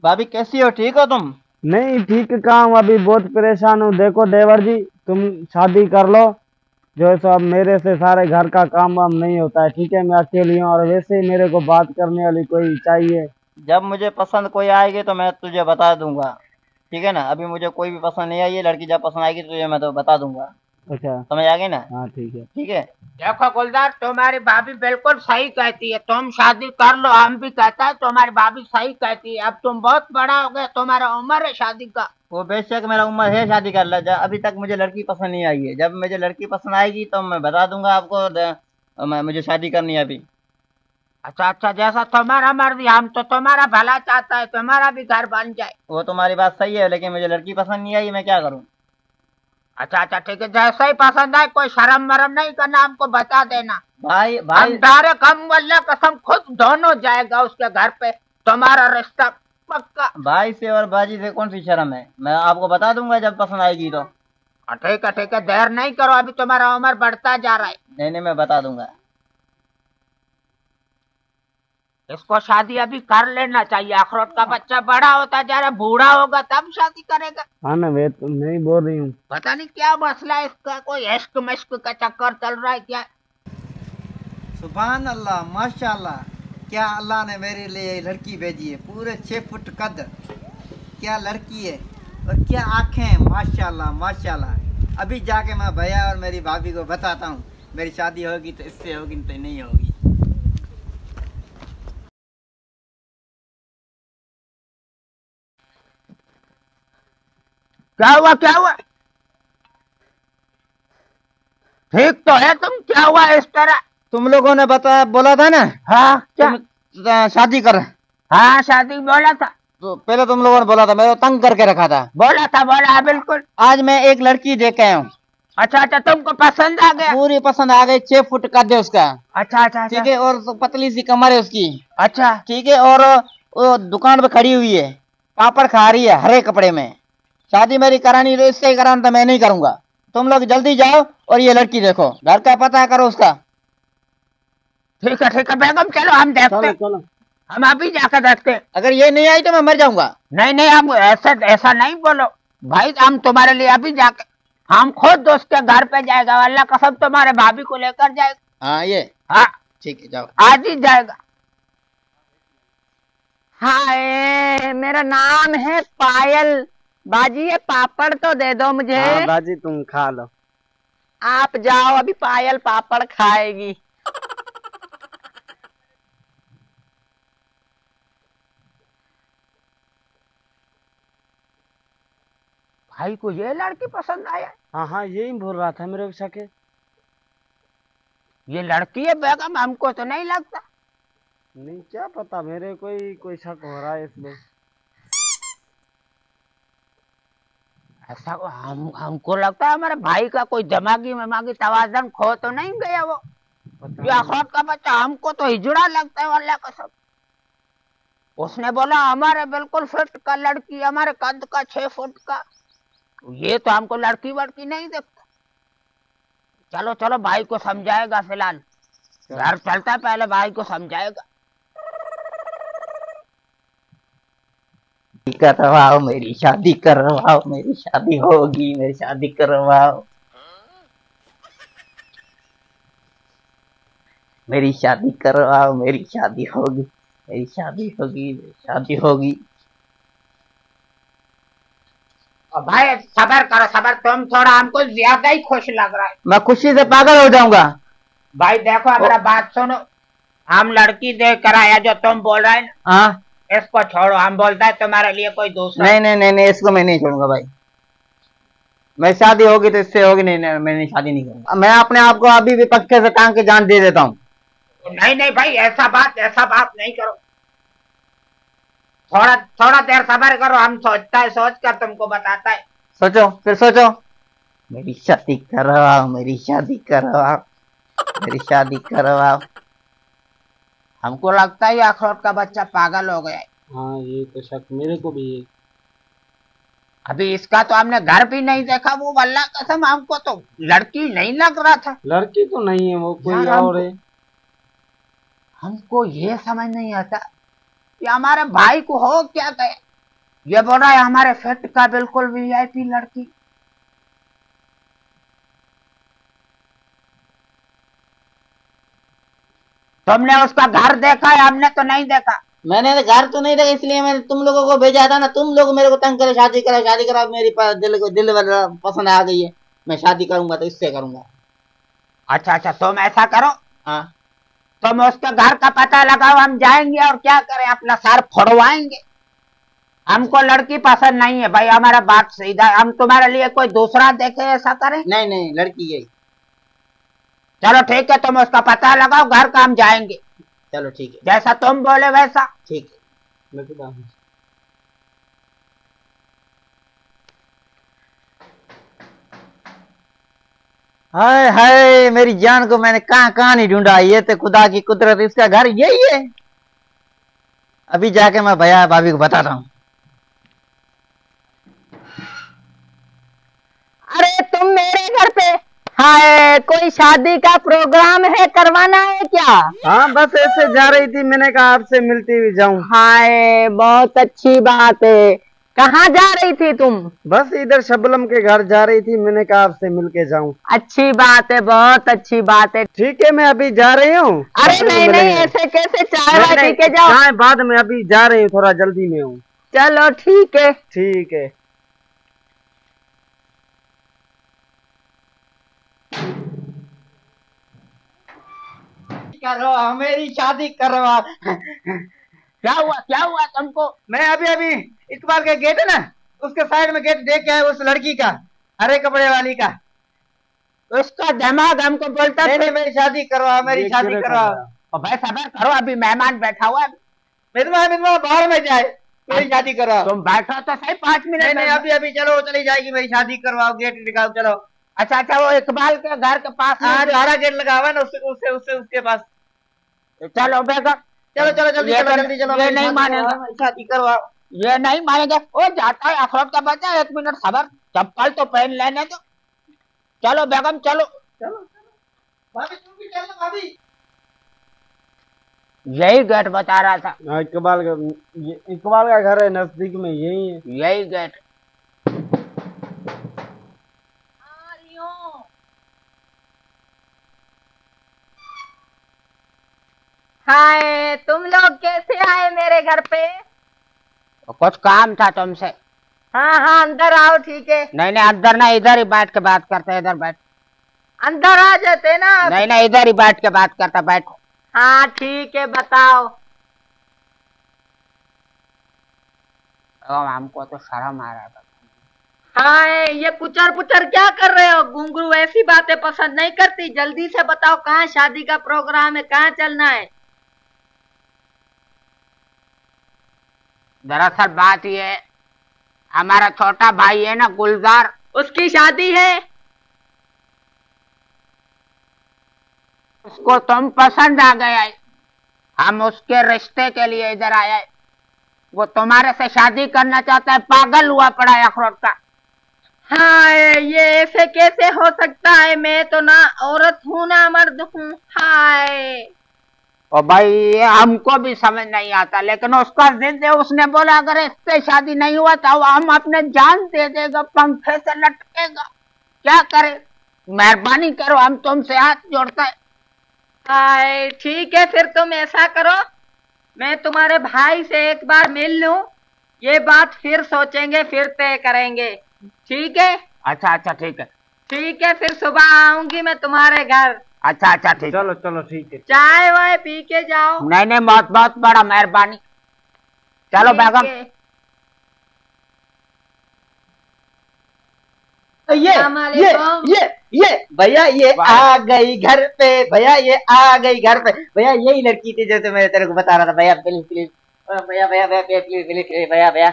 भाभी कैसी हो, ठीक हो तुम? नहीं ठीक कहाँ हूँ, अभी बहुत परेशान हूँ। देखो देवर जी, तुम शादी कर लो। जो है सो अब मेरे से सारे घर का काम वाम नहीं होता है, ठीक है। मैं अकेली हूँ और वैसे ही मेरे को बात करने वाली कोई चाहिए। जब मुझे पसंद कोई आएगी तो मैं तुझे बता दूंगा। ठीक है ना, अभी मुझे कोई भी पसंद नहीं आई है। लड़की जब पसंद आएगी तो तुझे मैं तो बता दूंगा। अच्छा। समझ आ गई ना? हाँ ठीक है। ठीक है। देखो गुलजार, तुम्हारी भाभी बिल्कुल सही कहती है। तुम शादी कर लो, हम भी कहता है तुम्हारी भाभी सही कहती है। अब तुम बहुत बड़ा हो गए, तुम्हारा उम्र है शादी का। वो बेशक मेरा उम्र है शादी कर ला जा, अभी तक मुझे लड़की पसंद नहीं आई है। जब मुझे लड़की पसंद आएगी तो मैं बता दूंगा आपको। मुझे शादी करनी है अभी। अच्छा अच्छा, जैसा तुम्हारा मर्जी। हम तो तुम्हारा भला चाहता है, तुम्हारा भी घर बन जाए। वो तुम्हारी बात सही है, लेकिन मुझे लड़की पसंद नहीं आई, मैं क्या करूँ? अच्छा अच्छा ठीक है, जैसा ही पसंद आए, कोई शर्म वरम नहीं करना, हमको बता देना। भाई हम भाई डायरेक्ट, हम अल्लाह कसम खुद दोनों जाएगा उसके घर पे। तुम्हारा रिश्ता पक्का। भाई से और बाजी से कौन सी शर्म है? मैं आपको बता दूंगा जब पसंद आएगी तो। ठीक है, देर नहीं करो, अभी तुम्हारा उम्र बढ़ता जा रहा है। नहीं मैं बता दूंगा। इसको शादी अभी कर लेना चाहिए। अखरोट का बच्चा बड़ा होता जा रहा, बूढ़ा होगा तब शादी करेगा। हाँ ना, मैं तो नहीं बोल रही हूँ। पता नहीं क्या मसला है इसका, कोई इश्क मिश्क का चक्कर चल रहा है क्या? सुभान अल्लाह, माशाल्लाह। क्या अल्लाह ने मेरे लिए लड़की भेजी है, पूरे 6 फुट कद। क्या लड़की है और क्या आंखें हैं, माशाल्लाह माशाल्लाह। अभी जाके मैं भैया और मेरी भाभी को बताता हूँ, मेरी शादी होगी तो इससे होगी, नहीं तो नहीं होगी। क्या हुआ क्या हुआ? ठीक तो है तुम, क्या हुआ इस तरह? तुम लोगों ने बोला था ना। हाँ क्या? तुम शादी कर। हाँ शादी बोला था। तो पहले तुम लोगों ने बोला था, मेरे को तंग करके रखा था। बोला बिल्कुल। आज मैं एक लड़की देख के आया हूँ। अच्छा अच्छा, तुमको पसंद आ गया? पूरी पसंद आ गई। 6 फुट कद है उसका। अच्छा अच्छा ठीक है, और तो पतली सी कमर है उसकी। अच्छा ठीक है, और वो दुकान पे खड़ी हुई है, पापड़ खा रही है हरे कपड़े में। शादी मेरी करानी तो इससे ही कराना था, मैं नहीं करूंगा। तुम लोग जल्दी जाओ और ये लड़की देखो, घर का पता करो उसका। ठीक है बेगम, चलो हम देखते चलो हैं। चलो। हम अभी जाकर देखते हैं। अगर ये नहीं आई तो मैं मर जाऊंगा। नहीं हम ऐसा नहीं बोलो भाई, हम तुम्हारे लिए अभी जाके, हम खुद उसके घर पे जाएगा, अल्लाह कसम तुम्हारे भाभी को लेकर जाएगा। हाँ ये। हाँ ठीक है, जाओ। आज ही जाएगा। हाय, मेरा नाम है पायल। बाजी ये पापड़ तो दे दो मुझे। हाँ बाजी, तुम खा लो। आप जाओ, अभी पायल पापड़ खाएगी। भाई को ये लड़की पसंद आया? हाँ हाँ, यही बोल रहा था मेरे को शक है। ये लड़की है बेगम, हमको तो नहीं लगता। नहीं, क्या पता, मेरे कोई शक हो रहा है इसमें। ऐसा हमको लगता है हमारे भाई का कोई दिमागी तवाज़ुन खो तो नहीं गया वो। ये अखरोट का बच्चा हमको तो हिजड़ा लगता है अल्लाह कसम। उसने बोला हमारे बिल्कुल फिट का लड़की, हमारे कद का 6 फुट का। ये तो हमको लड़की वड़की नहीं देखता। चलो चलो, भाई को समझाएगा फिलहाल। घर चलता है, पहले भाई को समझाएगा। करवाओ मेरी शादी, करवाओ मेरी शादी होगी, मेरी शादी करवाओ। मेरी शादी करवाओ, मेरी शादी होगी, मेरी शादी होगी, मेरी शादी होगी। और भाई सबर करो सबर, तुम थोड़ा हमको ज्यादा ही खुश लग रहा है। मैं खुशी से पागल हो जाऊंगा। भाई देखो हमारा बात सुनो, हम लड़की देख कर आया जो तुम बोल रहे हैं। हाँ, इसको छोड़ो, हम बोलता है तुम्हारे लिए कोई दूसरा। नहीं, इसको मैं नहीं छोड़ूंगा भाई। मैं शादी होगी तो इससे होगी, नहीं मैं नहीं, शादी नहीं करूंगा। मैं अपने आप को अभी भी पक्के से टांग के जान दे देता हूँ। नहीं भाई, ऐसा बात नहीं करो। थोड़ा देर सबर करो, हम सोच कर तुमको बताता है। सोचो, फिर सोचो। मेरी शादी करवाओ, मेरी शादी करवाओ, मेरी शादी करवाओ। हमको लगता है ये अखरोट का बच्चा पागल हो गया है। हाँ, ये तो शक मेरे को भी है। अभी इसका तो हमने घर भी नहीं देखा, वो अल्लाह कसम हमको तो लड़की नहीं लग रहा था। लड़की तो नहीं है, वो कोई यार, और है। हमको ये समझ नहीं आता कि हमारे भाई को हो क्या गया। ये बोल रहा है हमारे सेट का बिल्कुल वीआईपी लड़की। तुमने उसका घर देखा है? हमने तो नहीं देखा। मैंने घर तो नहीं देखा, इसलिए मैंने तुम लोगों को भेजा था ना। तुम लोग मेरे को तंग करे, शादी करा शादी करा। मेरी दिल पसंद आ गई है, मैं शादी करूंगा तो इससे करूंगा। अच्छा अच्छा, तुम ऐसा करो, हाँ तुम उसके घर का पता लगाओ, हम जाएंगे और क्या करें, अपना सर फोड़वाएंगे। हमको लड़की पसंद नहीं है भाई, हमारा बात सीधा। हम तुम्हारे लिए कोई दूसरा देखे, ऐसा करें? नहीं नहीं, लड़की यही। चलो ठीक है, तुम उसका पता लगाओ, घर का हम जाएंगे। चलो ठीक है, जैसा तुम बोले वैसा। ठीक है। मैं खुदा हूँ। हाय हाय, मेरी जान को मैंने कहाँ कहाँ नहीं ढूंढा। ये तो खुदा की कुदरत, इसका घर यही है। अभी जाके मैं भैया भाभी को बताता हूँ। अरे तुम मेरे घर पे? हाय, कोई शादी का प्रोग्राम है, करवाना है क्या? हाँ बस ऐसे जा रही थी, मैंने कहा आपसे मिलती हुई जाऊं। हाय, बहुत अच्छी बात है। कहाँ जा रही थी तुम? बस इधर शबलम के घर जा रही थी, मैंने कहा आपसे मिल के जाऊं। अच्छी बात है, बहुत अच्छी बात है। ठीक है, मैं अभी जा रही हूँ। अरे नहीं नहीं, ऐसे कैसे? चाय वाय पी के जाओ। चाय बाद में, अभी जा रही हूँ, थोड़ा जल्दी में हूँ। चलो ठीक है। ठीक है। करवा, मेरी शादी करवा। क्या हुआ तुमको? मैं अभी अभी इकबाल का गेट है ना, उसके साइड में गेट देख के आया, उस लड़की का, हरे कपड़े वाली का। उसका दिमाग हमको बोलता नहीं नहीं, मेरी शादी करवा, मेरी शादी करवा। और भाई सबर करो, अभी मेहमान बैठा हुआ है। मितवा बाहर में जाए, मेरी शादी करवा। तुम बैठो तो सही 5 मिनट। नहीं नहीं, अभी अभी चलो, चली जाएगी, मेरी शादी करवाओ, गेट दिखाओ, चलो। अच्छा अच्छा, वो इकबाल के घर के पास में हाँ, जो हरा गेट लगा हुआ है ना, उसके पास। चलो बेगम, चलो चलो जल्दी, ये चलो तो- जल्दी चलो, ये मेरी नहीं शादी मानेगा। करवाओ, मेरी शादी करवाओ। ये नहीं मानेंगे। वो जाता है अखरोट का बच्चा, 1 मिनट सबर, चप्पल तो पहन लेने दो। चलो बेगम चलो। चलो चलो भाभी, तुम भी चलो भाभी। यही गेट बता रहा था, हाँ, इकबाल का घर है नजदीक में, यही है। यही गेट। हाय, तुम लोग कैसे आए मेरे घर पे? कुछ काम था तुमसे। हाँ हाँ, अंदर आओ। ठीक है, नहीं नहीं, अंदर ना, इधर ही बैठ के बात करते हैं। इधर बैठ। अंदर आ जाते ना। नहीं नहीं, इधर ही बैठ के बात करता, बैठो। हाँ ठीक है, बताओ। हमको तो शर्म आ रहा है। हाय, ये पुचर पुचर क्या कर रहे हो? घुंघरू ऐसी बातें पसंद नहीं करती। जल्दी से बताओ, कहाँ शादी का प्रोग्राम है, कहाँ चलना है? दरअसल बात ये है, हमारा छोटा भाई है ना गुलजार, उसकी शादी है। उसको तुम पसंद आ गया है। हम उसके रिश्ते के लिए इधर आए हैं। वो तुम्हारे से शादी करना चाहता है, पागल हुआ पड़ा है अखरोट का। हाँ, ये ऐसे कैसे हो सकता है? मैं तो ना औरत हूँ ना मर्द हूँ। हाय, और भाई ये हमको भी समझ नहीं आता, लेकिन उसका जिद है। उसने बोला अगर इससे शादी नहीं हुआ तो हम अपने जान दे देगा, पंखे से लटकेगा। क्या करे, मेहरबानी करो, हम तुमसे हाथ जोड़ते हैं। हाय, ठीक है, फिर तुम ऐसा करो, मैं तुम्हारे भाई से एक बार मिल लूं, ये बात फिर सोचेंगे, फिर तय करेंगे। ठीक है? अच्छा अच्छा ठीक है। ठीक है, फिर सुबह आऊंगी मैं तुम्हारे घर। अच्छा अच्छा ठीक है। चलो चलो ठीक है। चाय वाय पी के जाओ। नहीं नहीं, बहुत बहुत बड़ा मेहरबानी। चलो ठीक बेगम। है। ये भैया, ये आ गई घर पे, भैया ये आ गई घर पे। भैया यही लड़की थी जो मैं तेरे को बता रहा था। भैया प्लीज प्लीज, भैया भैया भैया प्लीज प्लीज, भैया भैया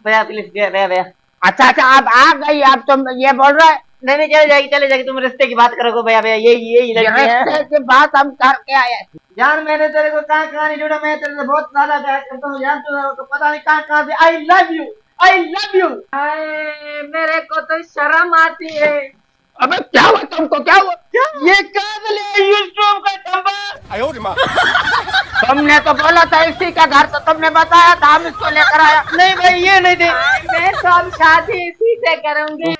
भैया प्लीज, भैया भैया। अच्छा अच्छा, आप आ गई, आप तुम ये बोल रहे हैं? नहीं नहीं, चले जाएगी। तुम रिश्ते की बात करोगे भैया, भैया यही लड़की है। रिश्ते की बात हम करके आए हैं। यार मैंने तेरे को कहाँ कहाँ नहीं ढूंढा, मैं तेरे से बहुत ज्यादा प्यार करता हूँ यार, तो पता नहीं कहाँ कहाँ से। I love you, I love you. Hi, मेरे को तो शर्म आती है। अबे क्या हुआ तुमको, क्या हुआ? ये काबिल है यूसुफ का खंबा। तुमने तो बोला था इसी का घर, तो तुमने बताया था, हम इसको लेकर आया। नहीं भाई ये नहीं थे। मैं तो अब शादी इसी से करूंगी।